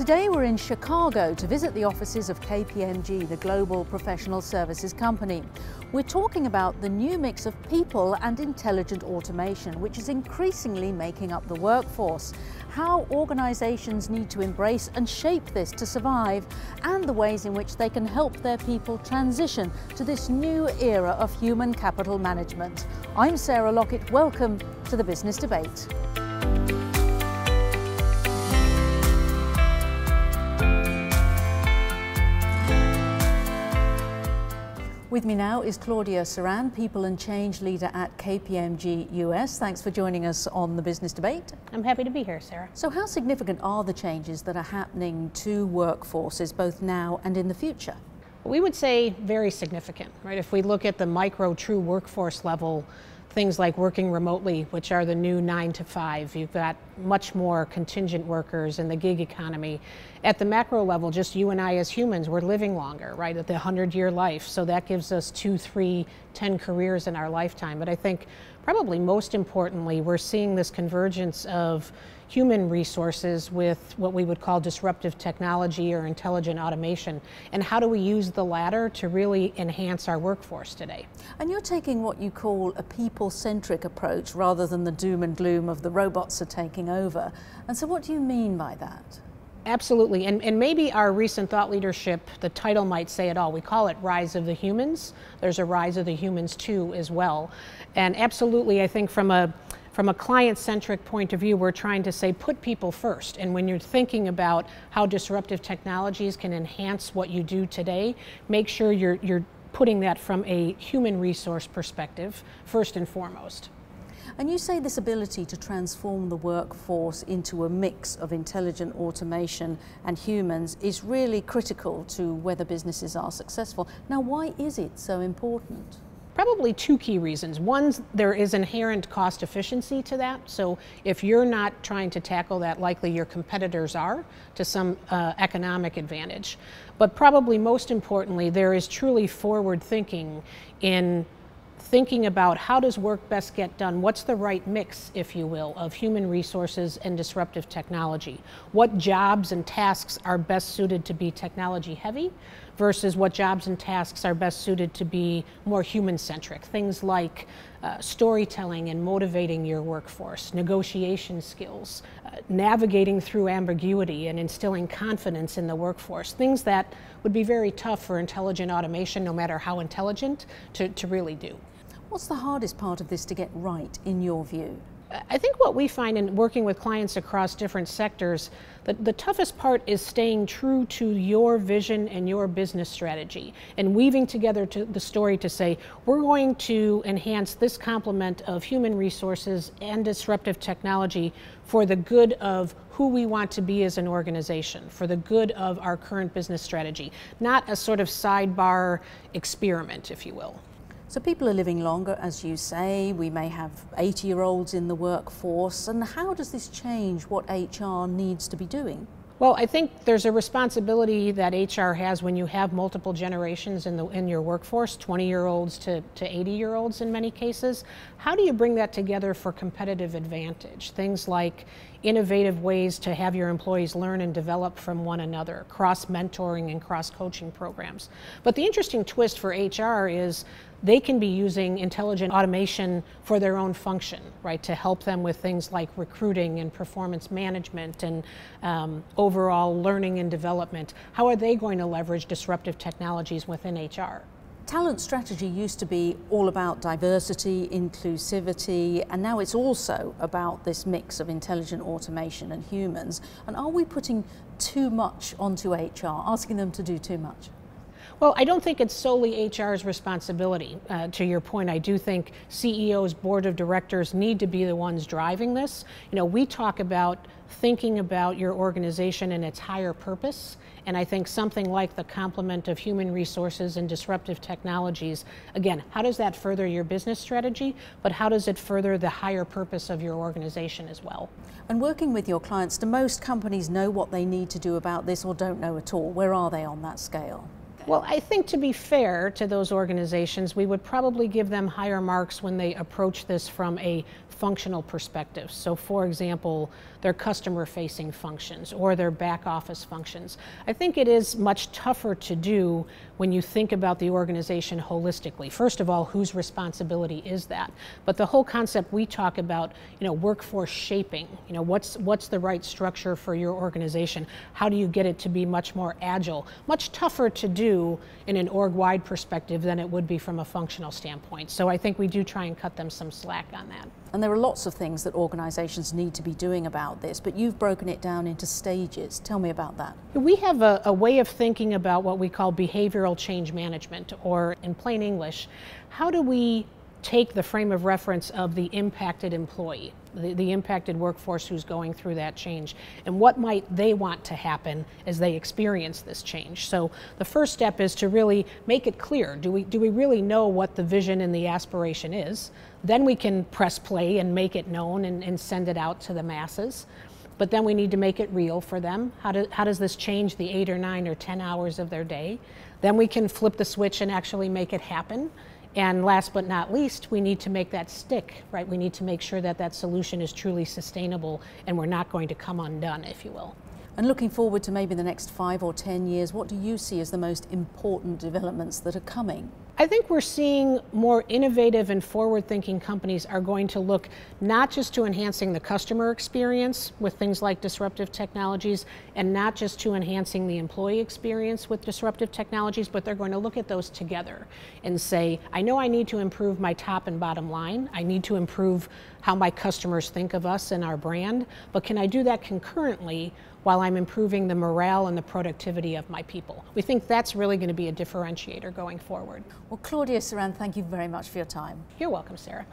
Today we're in Chicago to visit the offices of KPMG, the global professional services company. We're talking about the new mix of people and intelligent automation, which is increasingly making up the workforce, how organizations need to embrace and shape this to survive, and the ways in which they can help their people transition to this new era of human capital management. I'm Sarah Lockett. Welcome to the Business Debate. With me now is Claudia Saran, People and Change Leader at KPMG US. Thanks for joining us on the Business Debate. I'm happy to be here, Sarah. So how significant are the changes that are happening to workforces both now and in the future? We would say very significant, right? If we look at the micro true workforce level, things like working remotely, which are the new 9 to 5. You've got much more contingent workers in the gig economy. At the macro level, just you and I as humans, we're living longer, right? At the 100-year life. So that gives us 2, 3, 10 careers in our lifetime. But I think probably most importantly, we're seeing this convergence of human resources with what we would call disruptive technology or intelligent automation. And how do we use the latter to really enhance our workforce today? And you're taking what you call a people-centric approach rather than the doom and gloom of the robots are taking over. And so what do you mean by that? Absolutely, and maybe our recent thought leadership, the title might say it all. We call it Rise of the Humans. There's a Rise of the Humans too as well. And absolutely, I think from a client-centric point of view, we're trying to say put people first. And when you're thinking about how disruptive technologies can enhance what you do today, make sure you're putting that from a human resource perspective first and foremost. And you say this ability to transform the workforce into a mix of intelligent automation and humans is really critical to whether businesses are successful. Now, why is it so important? Probably two key reasons. One, there is inherent cost efficiency to that. So if you're not trying to tackle that, likely your competitors are to some economic advantage. But probably most importantly, there is truly forward thinking in thinking about how does work best get done, what's the right mix, if you will, of human resources and disruptive technology. What jobs and tasks are best suited to be technology heavy versus what jobs and tasks are best suited to be more human-centric. Things like storytelling and motivating your workforce, negotiation skills, navigating through ambiguity and instilling confidence in the workforce. Things that would be very tough for intelligent automation, no matter how intelligent, to really do. What's the hardest part of this to get right, in your view? I think what we find in working with clients across different sectors, the toughest part is staying true to your vision and your business strategy and weaving together the story to say, we're going to enhance this complement of human resources and disruptive technology for the good of who we want to be as an organization, for the good of our current business strategy, not a sort of sidebar experiment, if you will. So people are living longer, as you say. We may have 80-year-olds in the workforce. And how does this change what HR needs to be doing? Well, I think there's a responsibility that HR has when you have multiple generations in your workforce, 20-year-olds to 80-year-olds in many cases. How do you bring that together for competitive advantage? Things like innovative ways to have your employees learn and develop from one another, cross-mentoring and cross-coaching programs. But the interesting twist for HR is they can be using intelligent automation for their own function, right, to help them with things like recruiting and performance management and overall learning and development. How are they going to leverage disruptive technologies within HR? Talent strategy used to be all about diversity, inclusivity, and now it's also about this mix of intelligent automation and humans. And are we putting too much onto HR, asking them to do too much? Well, I don't think it's solely HR's responsibility. To your point, I do think CEOs, board of directors need to be the ones driving this. You know, we talk about thinking about your organization and its higher purpose, and I think something like the complement of human resources and disruptive technologies, again, how does that further your business strategy, but how does it further the higher purpose of your organization as well? And working with your clients, do most companies know what they need to do about this or don't know at all? Where are they on that scale? Well, I think to be fair to those organizations, we would probably give them higher marks when they approach this from a functional perspective. So for example, their customer-facing functions or their back office functions. I think it is much tougher to do when you think about the organization holistically. First of all, whose responsibility is that? But the whole concept we talk about, workforce shaping, what's the right structure for your organization? How do you get it to be much more agile? Much tougher to do in an org-wide perspective than it would be from a functional standpoint. So I think we do try and cut them some slack on that. And there are lots of things that organizations need to be doing about this, but you've broken it down into stages. Tell me about that. We have a way of thinking about what we call behavioral change management, or in plain English, how do we take the frame of reference of the impacted employee, the impacted workforce who's going through that change, and what might they want to happen as they experience this change. So the first step is to really make it clear. Do we really know what the vision and the aspiration is? Then we can press play and make it known and send it out to the masses. But then we need to make it real for them. How does this change the 8 or 9 or 10 hours of their day? Then we can flip the switch and actually make it happen. And last but not least, we need to make that stick, right? We need to make sure that that solution is truly sustainable and we're not going to come undone, if you will. And looking forward to maybe the next 5 or 10 years, what do you see as the most important developments that are coming? I think we're seeing more innovative and forward-thinking companies are going to look not just to enhancing the customer experience with things like disruptive technologies, and not just to enhancing the employee experience with disruptive technologies, but they're going to look at those together and say, I know I need to improve my top and bottom line. I need to improve how my customers think of us and our brand, but can I do that concurrently while I'm improving the morale and the productivity of my people? We think that's really going to be a differentiator going forward. Well, Claudia Saran, thank you very much for your time. You're welcome, Sarah.